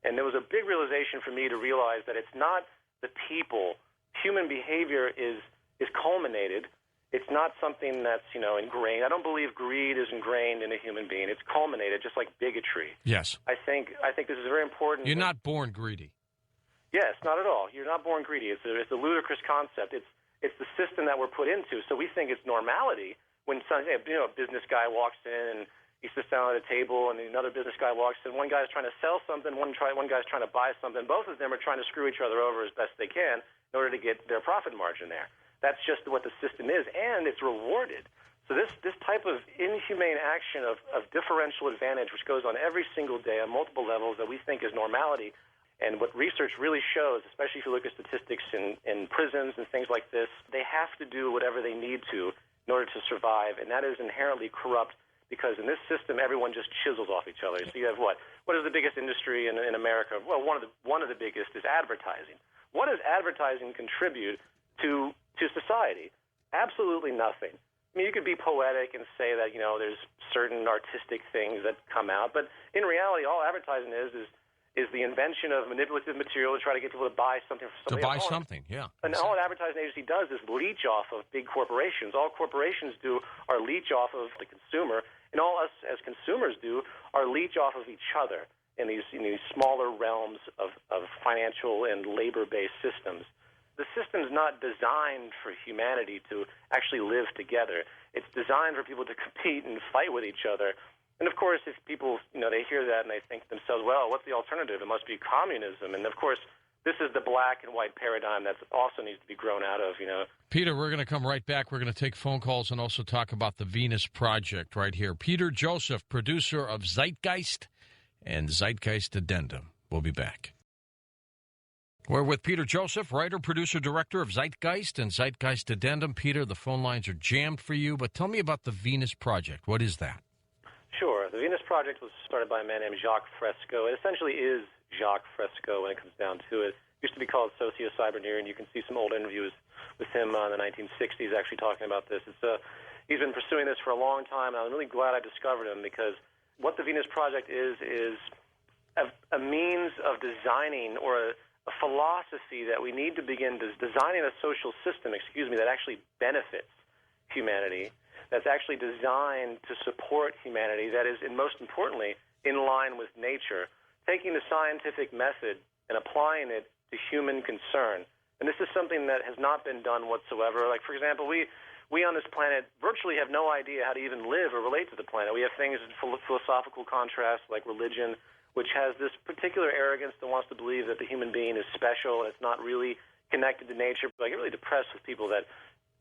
And there was a big realization for me to realize that it's not the people. Human behavior is culminated. It's not something that's, ingrained. I don't believe greed is ingrained in a human being. It's culminated, just like bigotry. Yes. I think this is very important. You're not born greedy. Yes, not at all. You're not born greedy. It's a ludicrous concept. It's the system that we're put into. So we think it's normality when a business guy walks in and he sits down at a table, and another business guy walks in. One guy's trying to sell something. One guy's trying to buy something. Both of them are trying to screw each other over as best they can in order to get their profit margin there. That's just what the system is, and it's rewarded. So this type of inhumane action of differential advantage, which goes on every single day on multiple levels that we think is normality, and what research really shows, especially if you look at statistics in prisons and things like this, they have to do whatever they need to in order to survive, and that is inherently corrupt because in this system, everyone just chisels off each other. So you have what? What is the biggest industry in America? Well, one of the biggest is advertising. What does advertising contribute to society? Absolutely nothing. I mean, you could be poetic and say that, there's certain artistic things that come out, but in reality, all advertising is the invention of manipulative material to try to get people to buy something from somebody else. To buy something, yeah. And all an advertising agency does is leech off of big corporations. All corporations do are leech off of the consumer, and all us as consumers do are leech off of each other in these smaller realms of financial and labor-based systems. The system's not designed for humanity to actually live together. It's designed for people to compete and fight with each other. And, of course, if people, they hear that and they think to themselves, well, what's the alternative? It must be communism. And, of course, this is the black and white paradigm that also needs to be grown out of, Peter, we're going to come right back. We're going to take phone calls and also talk about the Venus Project right here. Peter Joseph, producer of Zeitgeist and Zeitgeist Addendum. We'll be back. We're with Peter Joseph, writer, producer, director of Zeitgeist and Zeitgeist Addendum. Peter, the phone lines are jammed for you, but tell me about the Venus Project. What is that? Sure. The Venus Project was started by a man named Jacques Fresco. It essentially is Jacques Fresco when it comes down to it. It used to be called Socio-Cyberneer, and you can see some old interviews with him in the 1960s actually talking about this. He's been pursuing this for a long time, and I'm really glad I discovered him because what the Venus Project is a means of designing or a philosophy that we need to begin designing a social system, that actually benefits humanity, that's actually designed to support humanity, that is, and most importantly, in line with nature, taking the scientific method and applying it to human concern. And this is something that has not been done whatsoever. Like, for example, we on this planet virtually have no idea how to even live or relate to the planet. We have things in philosophical contrast like religion, which has this particular arrogance that wants to believe that the human being is special and it's not really connected to nature. But I get really depressed with people that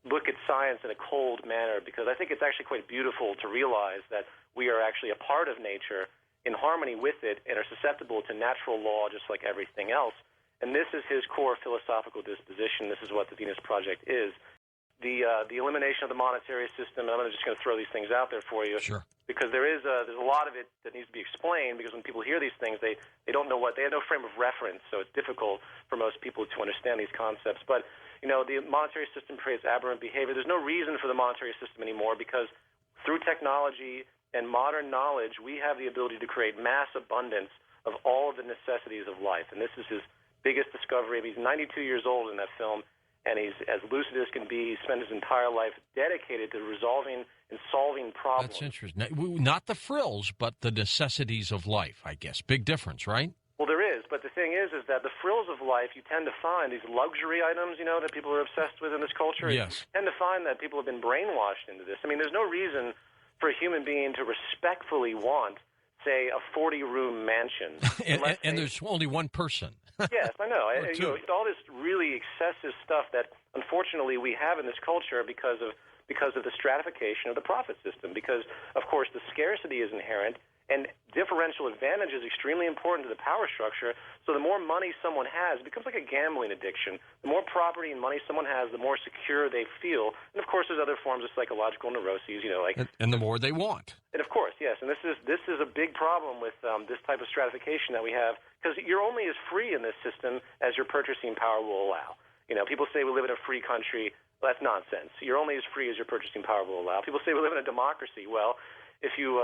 look at science in a cold manner because I think it's actually quite beautiful to realize that we are actually a part of nature in harmony with it and are susceptible to natural law just like everything else. And this is his core philosophical disposition. This is what the Venus Project is. The elimination of the monetary system, and I'm just going to throw these things out there for you. Sure. Because there's a lot of it that needs to be explained because when people hear these things, they don't know they have no frame of reference, so it's difficult for most people to understand these concepts. But, the monetary system creates aberrant behavior. There's no reason for the monetary system anymore because through technology and modern knowledge, we have the ability to create mass abundance of all of the necessities of life. And this is his biggest discovery. He's 92 years old in that film, and he's as lucid as can be. He spent his entire life dedicated to resolving and solving problems. That's interesting. Not the frills, but the necessities of life, I guess. Big difference, right? Well, there is. But the thing is that the frills of life, you tend to find these luxury items, that people are obsessed with in this culture. Yes. You tend to find that people have been brainwashed into this. I mean, there's no reason for a human being to respectfully want, say, a 40-room mansion. and there's only one person. Yes, I know. All this really excessive stuff that, unfortunately, we have in this culture because of the stratification of the profit system. Because, of course, the scarcity is inherent, and differential advantage is extremely important to the power structure. So the more money someone has, it becomes like a gambling addiction. The more property and money someone has, the more secure they feel. And, of course, there's other forms of psychological neuroses, And the more they want. And, of course, yes. And this is a big problem with this type of stratification that we have because you're only as free in this system as your purchasing power will allow. People say we live in a free country. Well, that's nonsense. You're only as free as your purchasing power will allow. People say we live in a democracy. Well, if you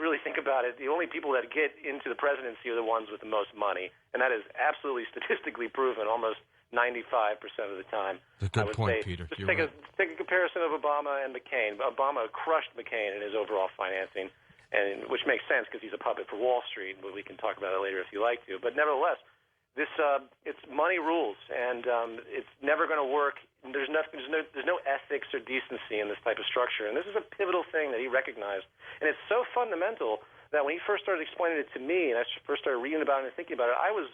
really think about it, the only people that get into the presidency are the ones with the most money, and that is absolutely statistically proven almost 95% of the time. That's a good point, Peter. Just take a comparison of Obama and McCain. Obama crushed McCain in his overall financing, and which makes sense because he's a puppet for Wall Street. But we can talk about it later if you like to. But nevertheless, it's money rules, and it's never going to work. There's no ethics or decency in this type of structure, and this is a pivotal thing that he recognized. And it's so fundamental that when he first started explaining it to me, and I first started reading about it and thinking about it, I was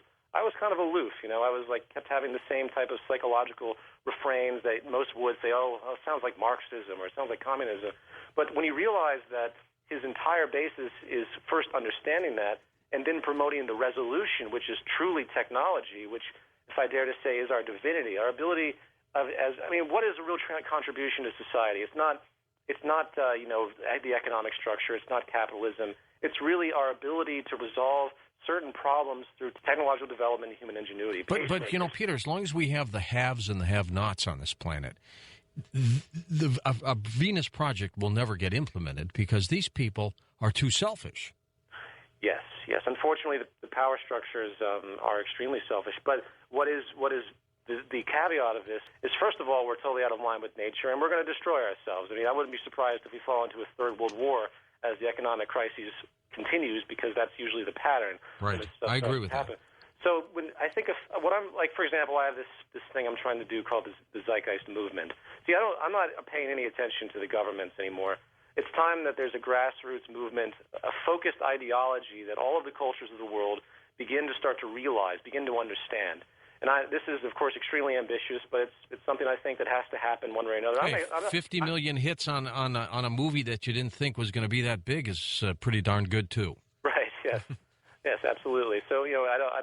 kind of aloof. I was kept having the same type of psychological refrains that most would say, oh, it sounds like Marxism or it sounds like communism. But when he realized that his entire basis is first understanding that and then promoting the resolution, which is truly technology, which, if I dare to say, is our divinity, our ability what is a real contribution to society? It's not the economic structure. It's not capitalism. It's really our ability to resolve certain problems through technological development and human ingenuity. But Peter, as long as we have the haves and the have-nots on this planet, a Venus project will never get implemented because these people are too selfish. Yes. Unfortunately, the power structures are extremely selfish. But what is the caveat of this is, first of all, we're totally out of line with nature, and we're going to destroy ourselves. I wouldn't be surprised if we fall into a third world war as the economic crisis continues, because that's usually the pattern. Right. I agree with that. So when I think of what I'm like, for example, I have this thing I'm trying to do called the zeitgeist movement. See, I'm not paying any attention to the governments anymore. It's time that there's a grassroots movement, a focused ideology that all of the cultures of the world begin to start to realize, begin to understand. And this is, of course, extremely ambitious, but it's something I think that has to happen one way or another. Hey, 50 million hits on a movie that you didn't think was going to be that big is pretty darn good too. Right. Yes. Yes. Absolutely. So I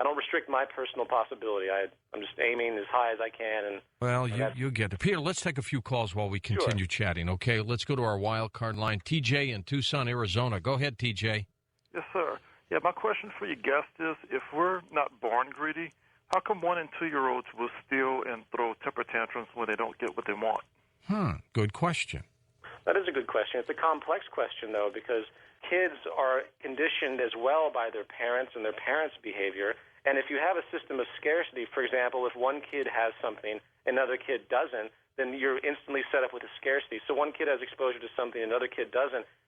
don't restrict my personal possibility. I'm just aiming as high as I can. And well, you get it, Peter. Let's take a few calls while we continue chatting. Okay. Let's go to our wild card line. TJ in Tucson, Arizona. Go ahead, TJ. Yes, sir. Yeah, my question for your guest is: if we're not born greedy, how come 1- and 2-year-olds will steal and throw temper tantrums when they don't get what they want? Good question. That is a good question. It's a complex question, though, because kids are conditioned as well by their parents and their parents' behavior. And if you have a system of scarcity, for example, if one kid has something, another kid doesn't, then you're instantly set up with a scarcity. So one kid has exposure to something, another kid doesn't.